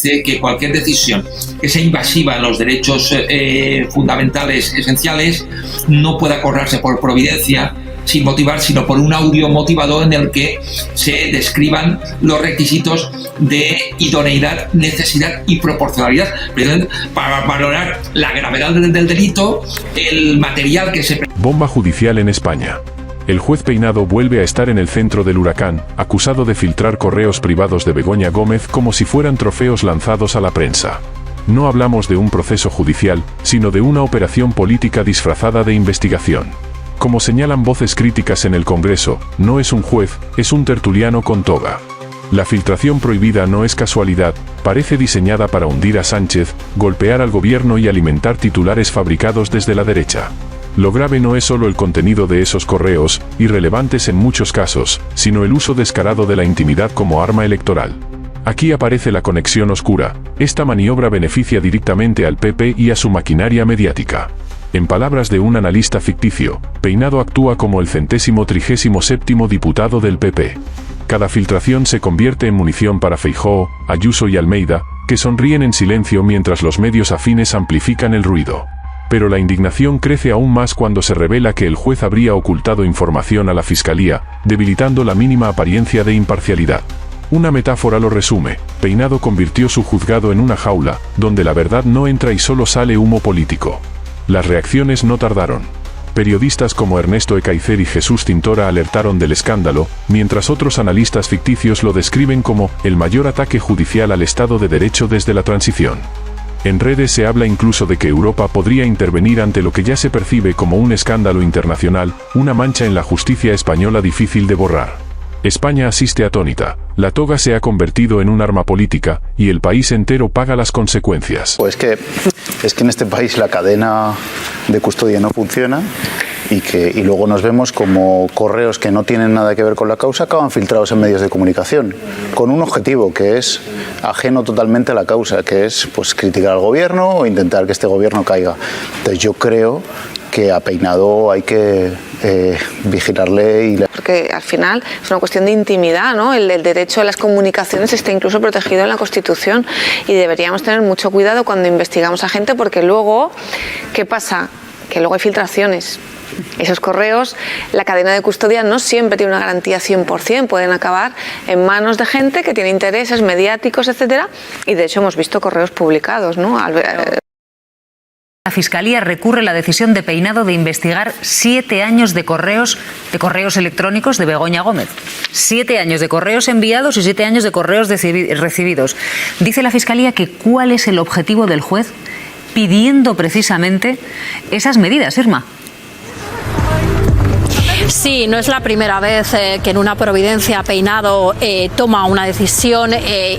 que cualquier decisión que sea invasiva en los derechos fundamentales esenciales no pueda acordarse por providencia sin motivar, sino por un audio motivador en el que se describan los requisitos de idoneidad, necesidad y proporcionalidad, para valorar la gravedad del delito, el material que se... Bomba judicial en España. El juez Peinado vuelve a estar en el centro del huracán, acusado de filtrar correos privados de Begoña Gómez como si fueran trofeos lanzados a la prensa. No hablamos de un proceso judicial, sino de una operación política disfrazada de investigación. Como señalan voces críticas en el Congreso, no es un juez, es un tertuliano con toga. La filtración prohibida no es casualidad, parece diseñada para hundir a Sánchez, golpear al gobierno y alimentar titulares fabricados desde la derecha. Lo grave no es solo el contenido de esos correos, irrelevantes en muchos casos, sino el uso descarado de la intimidad como arma electoral. Aquí aparece la conexión oscura. Esta maniobra beneficia directamente al PP y a su maquinaria mediática. En palabras de un analista ficticio, Peinado actúa como el 137º diputado del PP. Cada filtración se convierte en munición para Feijóo, Ayuso y Almeida, que sonríen en silencio mientras los medios afines amplifican el ruido. Pero la indignación crece aún más cuando se revela que el juez habría ocultado información a la Fiscalía, debilitando la mínima apariencia de imparcialidad. Una metáfora lo resume: Peinado convirtió su juzgado en una jaula, donde la verdad no entra y solo sale humo político. Las reacciones no tardaron. Periodistas como Ernesto Ekaizer y Jesús Tintora alertaron del escándalo, mientras otros analistas ficticios lo describen como el mayor ataque judicial al Estado de Derecho desde la transición. En redes se habla incluso de que Europa podría intervenir ante lo que ya se percibe como un escándalo internacional, una mancha en la justicia española difícil de borrar. España asiste atónita, la toga se ha convertido en un arma política, y el país entero paga las consecuencias. Pues es que en este país la cadena de custodia no funciona y luego nos vemos como correos que no tienen nada que ver con la causa acaban filtrados en medios de comunicación, con un objetivo que es ajeno totalmente a la causa, que es pues criticar al gobierno o intentar que este gobierno caiga. Entonces yo creo que a Peinado hay que vigilarle. Porque al final es una cuestión de intimidad, ¿no? El derecho a las comunicaciones está incluso protegido en la Constitución y deberíamos tener mucho cuidado cuando investigamos a gente, porque luego, ¿qué pasa? Que luego hay filtraciones. Esos correos, la cadena de custodia no siempre tiene una garantía 100%, pueden acabar en manos de gente que tiene intereses mediáticos, etcétera, y de hecho hemos visto correos publicados, ¿no? La Fiscalía recurre la decisión de Peinado de investigar 7 años de correos electrónicos de Begoña Gómez. 7 años de correos enviados y 7 años de correos recibidos. Dice la Fiscalía que ¿cuál es el objetivo del juez pidiendo precisamente esas medidas, Irma? Sí, no es la primera vez que en una providencia Peinado toma una decisión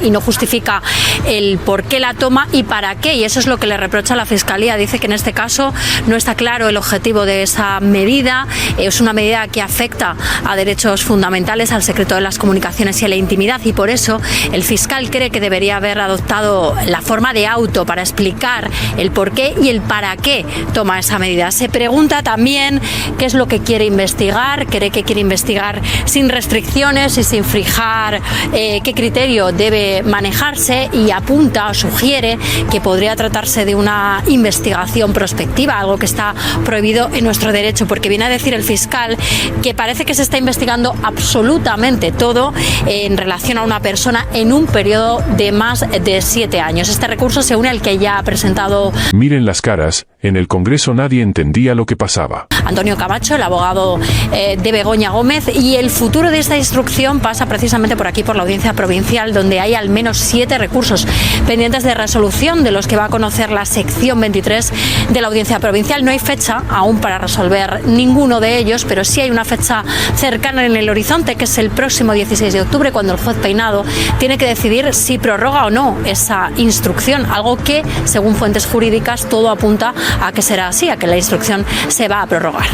y no justifica el por qué la toma y para qué, y eso es lo que le reprocha la Fiscalía. Dice que en este caso no está claro el objetivo de esa medida, es una medida que afecta a derechos fundamentales, al secreto de las comunicaciones y a la intimidad, y por eso el fiscal cree que debería haber adoptado la forma de auto para explicar el por qué y el para qué toma esa medida. Se pregunta también qué es lo que quiere investigar. Cree que quiere investigar sin restricciones y sin fijar qué criterio debe manejarse, y apunta o sugiere que podría tratarse de una investigación prospectiva, algo que está prohibido en nuestro derecho, porque viene a decir el fiscal que parece que se está investigando absolutamente todo en relación a una persona en un periodo de más de 7 años. Este recurso se une al que ya ha presentado. Miren las caras, en el Congreso nadie entendía lo que pasaba. Antonio Camacho, el abogado de Begoña Gómez, y el futuro de esta instrucción pasa precisamente por aquí, por la Audiencia Provincial, donde hay al menos 7 recursos pendientes de resolución, de los que va a conocer la sección 23 de la Audiencia Provincial. No hay fecha aún para resolver ninguno de ellos, pero sí hay una fecha cercana en el horizonte, que es el próximo 16 de octubre, cuando el juez Peinado tiene que decidir si prorroga o no esa instrucción, algo que, según fuentes jurídicas, todo apunta a que será así, a que la instrucción se va a prorrogar.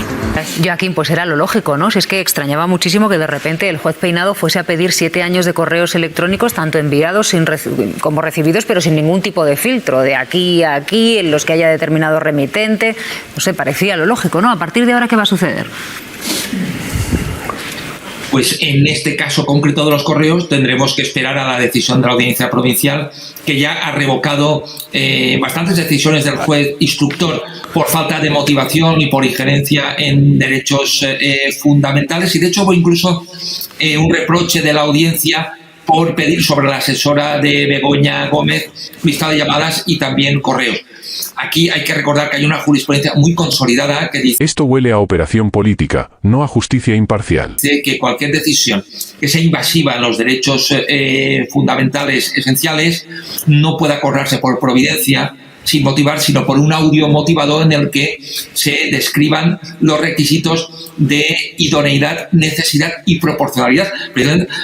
Joaquín, pues era lo lógico, ¿no? Si es que extrañaba muchísimo que de repente el juez Peinado fuese a pedir 7 años de correos electrónicos, tanto enviados como recibidos, pero sin ningún tipo de filtro, de aquí a aquí, en los que haya determinado remitente. No sé, parecía lo lógico, ¿no? A partir de ahora, ¿qué va a suceder? Pues en este caso concreto de los correos tendremos que esperar a la decisión de la Audiencia Provincial, que ya ha revocado bastantes decisiones del juez instructor por falta de motivación y por injerencia en derechos fundamentales, y de hecho hubo incluso un reproche de la audiencia por pedir sobre la asesora de Begoña Gómez lista de llamadas y también correos. Aquí hay que recordar que hay una jurisprudencia muy consolidada que dice Esto huele a operación política, no a justicia imparcial. que cualquier decisión que sea invasiva en los derechos fundamentales esenciales no puede acordarse por providencia sin motivar, sino por un audio motivador en el que se describan los requisitos de idoneidad, necesidad y proporcionalidad,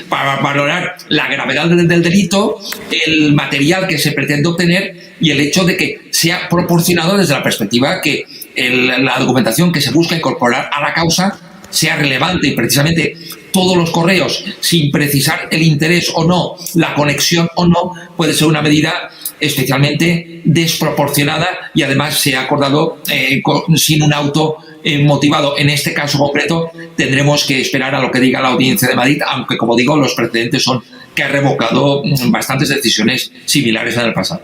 para valorar la gravedad del delito, el material que se pretende obtener y el hecho de que sea proporcionado desde la perspectiva que la documentación que se busca incorporar a la causa sea relevante, y precisamente todos los correos, sin precisar el interés o no, la conexión o no, puede ser una medida especialmente desproporcionada y además se ha acordado sin un auto motivado. En este caso concreto tendremos que esperar a lo que diga la Audiencia de Madrid, aunque, como digo, los precedentes son que ha revocado bastantes decisiones similares en el pasado.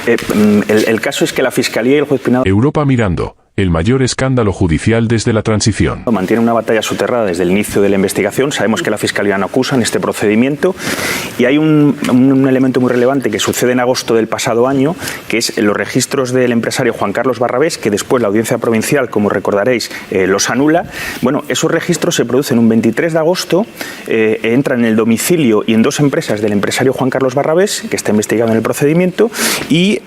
El caso es que la Fiscalía y el juez Peinado Europa mirando. El mayor escándalo judicial desde la transición. mantiene una batalla soterrada desde el inicio de la investigación. Sabemos que la Fiscalía no acusa en este procedimiento y hay un elemento muy relevante que sucede en agosto del pasado año, que es los registros del empresario Juan Carlos Barrabés, que después la Audiencia Provincial, como recordaréis, los anula. Bueno, esos registros se producen un 23 de agosto, entran en el domicilio y en dos empresas del empresario Juan Carlos Barrabés, que está investigado en el procedimiento, y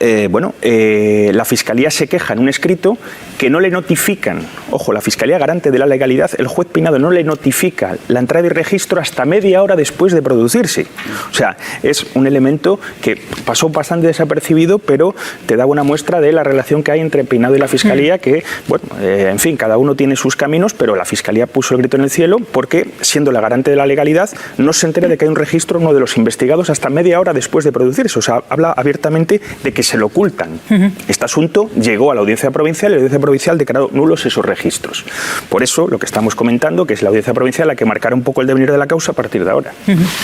la Fiscalía se queja en un escrito que no le notifican, ojo, la Fiscalía garante de la legalidad, el juez Peinado no le notifica la entrada y registro hasta media hora después de producirse. O sea, es un elemento que pasó bastante desapercibido, pero te da una muestra de la relación que hay entre Peinado y la Fiscalía, que, bueno, en fin, cada uno tiene sus caminos, pero la Fiscalía puso el grito en el cielo porque, siendo la garante de la legalidad, no se entera de que hay un registro uno de los investigados hasta media hora después de producirse. O sea, habla abiertamente de que se lo ocultan. Este asunto llegó a la Audiencia Provincial y la Audiencia Provincial declaró nulos esos registros. Por eso, lo que estamos comentando, que es la Audiencia Provincial la que marcará un poco el devenir de la causa a partir de ahora.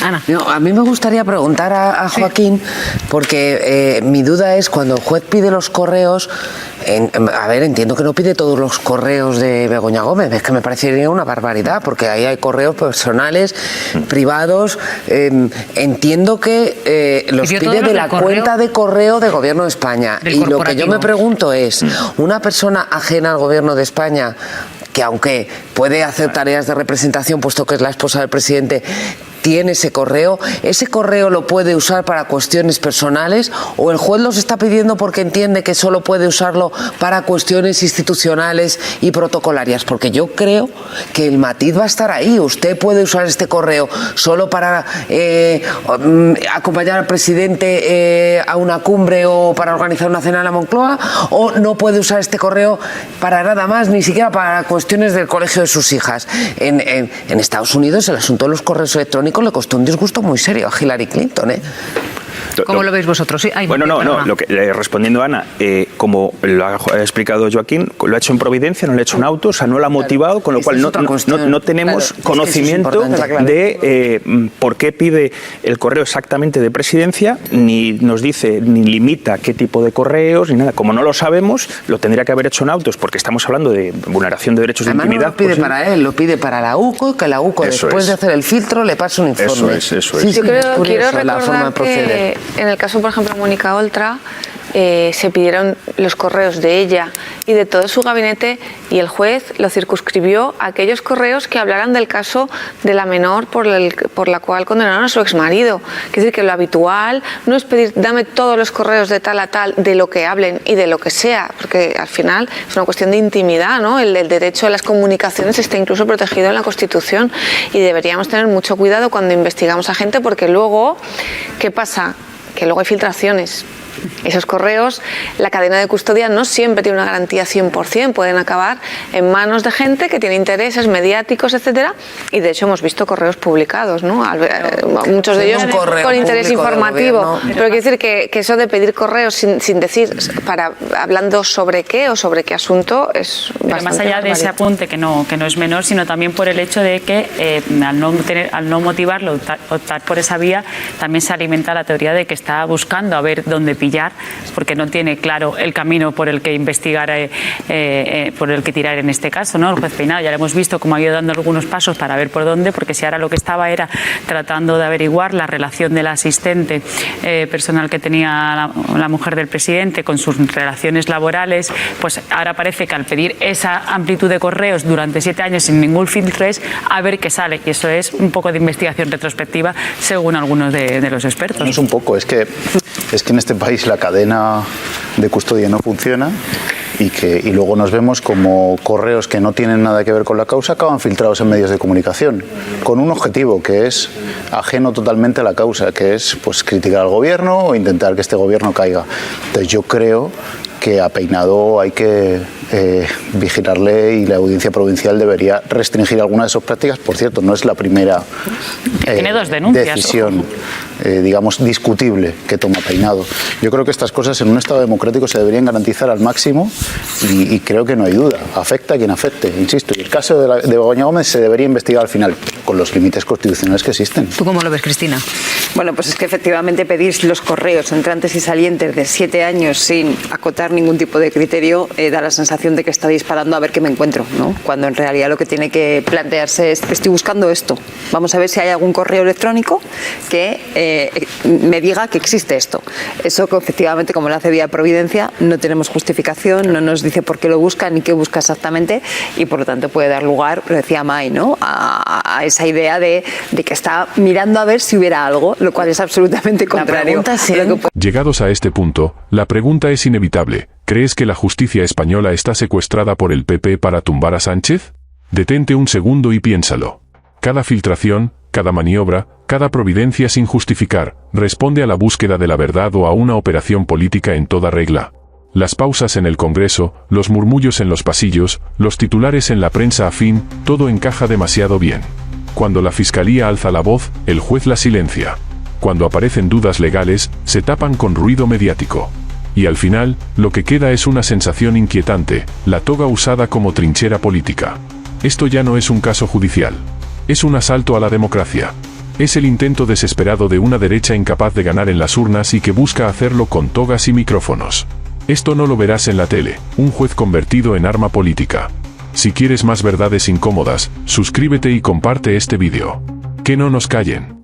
Ana. No, a mí me gustaría preguntar a Joaquín, porque mi duda es cuando el juez pide los correos, entiendo que no pide todos los correos de Begoña Gómez, es que me parecería una barbaridad, porque ahí hay correos personales, privados, entiendo que los pide de la cuenta de correo del Gobierno de España. Y lo que yo me pregunto es, una persona ajena al Gobierno de España, que aunque puede hacer tareas de representación, puesto que es la esposa del presidente, tiene ese correo lo puede usar para cuestiones personales, o el juez los está pidiendo porque entiende que solo puede usarlo para cuestiones institucionales y protocolarias, porque yo creo que el matiz va a estar ahí. Usted puede usar este correo solo para acompañar al presidente a una cumbre o para organizar una cena en la Moncloa, o no puede usar este correo para nada más, ni siquiera para cuestiones del colegio de sus hijas. En Estados Unidos el asunto de los correos electrónicos le costó un disgusto muy serio a Hillary Clinton, ¿eh? ¿Cómo lo veis vosotros? Sí, Respondiendo a Ana, como lo ha explicado Joaquín, lo ha hecho en Providencia, no le ha hecho un auto, o sea, no lo ha motivado, con lo cual no tenemos conocimiento de por qué pide el correo exactamente de Presidencia, ni nos dice, ni limita qué tipo de correos, ni nada. Como no lo sabemos, lo tendría que haber hecho en autos, porque estamos hablando de vulneración de derechos de intimidad. No lo pide para él, lo pide para la UCO, que la UCO después de hacer el filtro le pase un informe. Eso es. Sí, yo quiero la forma de recordar proceder. que en el caso, por ejemplo, de Mónica Oltra, se pidieron los correos de ella y de todo su gabinete, y el juez lo circunscribió a aquellos correos que hablaran del caso de la menor por la cual condenaron a su exmarido. Es decir, que lo habitual no es pedir dame todos los correos de tal a tal, de lo que hablen y de lo que sea, porque al final es una cuestión de intimidad, ¿no? El derecho a las comunicaciones está incluso protegido en la Constitución, y deberíamos tener mucho cuidado cuando investigamos a gente, porque luego, ¿qué pasa? que luego hay filtraciones. Esos correos, la cadena de custodia no siempre tiene una garantía 100%, pueden acabar en manos de gente que tiene intereses mediáticos, etcétera, y de hecho hemos visto correos publicados, ¿no? Muchos de ellos con interés informativo, pero quiero decir que eso de pedir correos sin decir, hablando sobre qué o sobre qué asunto, es bastante más allá de ese apunte que no es menor, sino también por el hecho de que al no motivarlo, optar por esa vía, también se alimenta la teoría de que está buscando a ver dónde pillar, porque no tiene claro el camino por el que investigar, por el que tirar en este caso, ¿no? El juez Peinado ya lo hemos visto cómo ha ido dando algunos pasos para ver por dónde, porque si ahora lo que estaba era tratando de averiguar la relación del asistente personal que tenía la mujer del presidente con sus relaciones laborales, pues ahora parece que al pedir esa amplitud de correos durante 7 años sin ningún filtro es a ver qué sale, y eso es un poco de investigación retrospectiva según algunos de los expertos. No es un poco, es que en este país la cadena de custodia no funciona y luego nos vemos como correos que no tienen nada que ver con la causa acaban filtrados en medios de comunicación con un objetivo que es ajeno totalmente a la causa, que es pues criticar al gobierno o intentar que este gobierno caiga. Entonces yo creo que a Peinado hay que vigilarle y la audiencia provincial debería restringir algunas de sus prácticas. Por cierto, no es la primera Tiene 2 denuncias, decisión, digamos, discutible que toma Peinado. Yo creo que estas cosas en un Estado democrático se deberían garantizar al máximo y creo que no hay duda. Afecta a quien afecte, insisto. Y el caso de Begoña Gómez se debería investigar al final, con los límites constitucionales que existen. ¿Tú cómo lo ves, Cristina? Bueno, pues es que efectivamente pedir los correos entrantes y salientes de 7 años sin acotar ningún tipo de criterio da la sensación de que está disparando a ver qué me encuentro, ¿no? Cuando en realidad lo que tiene que plantearse es: estoy buscando esto, vamos a ver si hay algún correo electrónico que me diga que existe esto. Eso que efectivamente, como lo hace Vía Providencia, no tenemos justificación, no nos dice por qué lo busca ni qué busca exactamente, y por lo tanto puede dar lugar, lo decía May, ¿no?, a esa idea de que está mirando a ver si hubiera algo, lo cual es absolutamente contrario. Llegados a este punto, la pregunta es inevitable. ¿Crees que la justicia española está secuestrada por el PP para tumbar a Sánchez? Detente un segundo y piénsalo. Cada filtración, cada maniobra, cada providencia sin justificar, responde a la búsqueda de la verdad o a una operación política en toda regla. Las pausas en el Congreso, los murmullos en los pasillos, los titulares en la prensa afín, todo encaja demasiado bien. Cuando la Fiscalía alza la voz, el juez la silencia. Cuando aparecen dudas legales, se tapan con ruido mediático. Y al final, lo que queda es una sensación inquietante, la toga usada como trinchera política. Esto ya no es un caso judicial. Es un asalto a la democracia. Es el intento desesperado de una derecha incapaz de ganar en las urnas y que busca hacerlo con togas y micrófonos. Esto no lo verás en la tele, un juez convertido en arma política. Si quieres más verdades incómodas, suscríbete y comparte este vídeo. Que no nos callen.